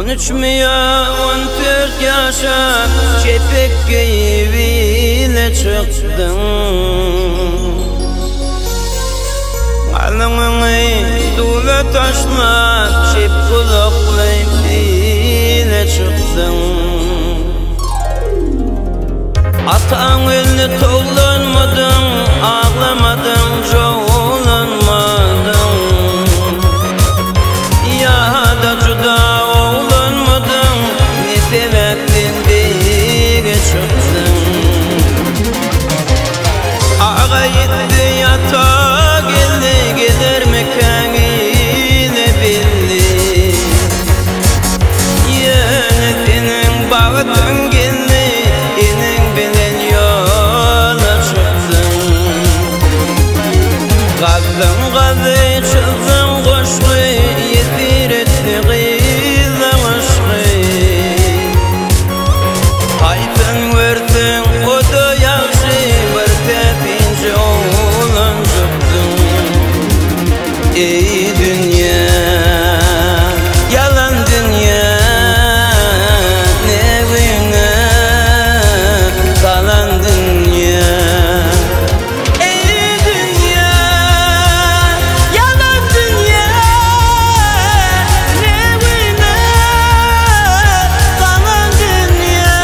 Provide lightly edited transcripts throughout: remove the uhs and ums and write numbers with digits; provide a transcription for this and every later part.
13 mi ya 14 yaşa kepek giyiyle çıktım. Alnımı dula taşla çep kulaklayıp çıktım. Atan elini tollanmadım, ağlamadım, çoğulanmadım. Ya da cuda oğlanmadım, ne sebepten beri çıktım. Ağa gitti yatağa geldi, gelir mekan ile bildi. Yönetinin bağıtın geldi, inin bilen yola çıktım. Kaldım kaldı çıktım koşku, yedir etti kıyla aşkı. Haytın verdin o da yakşı, bir tepince oğlan çıktım. Ey dünya, yalan dünya, nevine kalan dünya. Ey dünya, yalan dünya, nevine kalan dünya.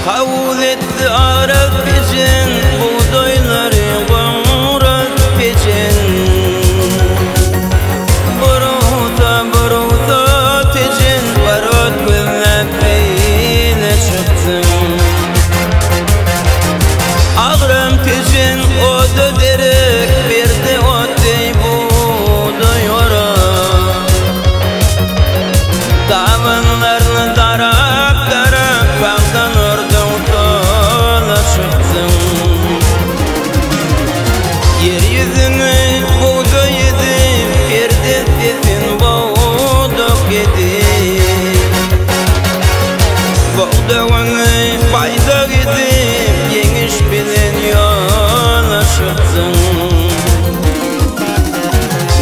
Kavul etti Arap için, buğdayları bağırak için. Buruta için, barut güvenlepiyle çıktım. Ağrım için o da derek, bir de o dey buğday orak. Dağınlarını darak darak, bağdan oradan tola çıktım. Yeryüzünü buğday yedim, bir de dedin buğdak yedim. Buğdağını baydak yedim, yeniş bilen yola çıktım.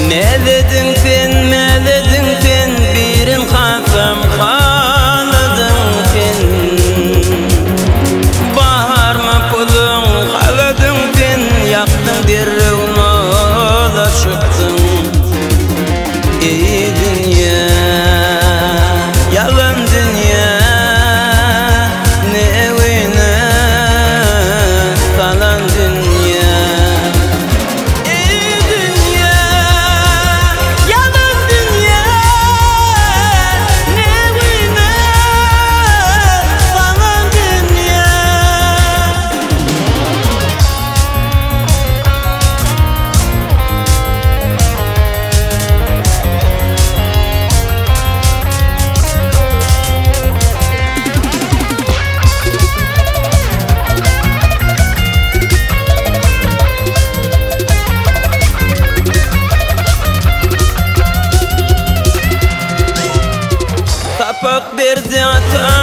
Meledin sen, birin kafam kaladın sen. Bahar mı pulun kaladın sen, yaktın derreğin ola çıktın. Ey dünya, yalan dünya, nevine kalan dünya. Ey dünya, yalan dünya, nevine kalan dünya. Kapak verdi ata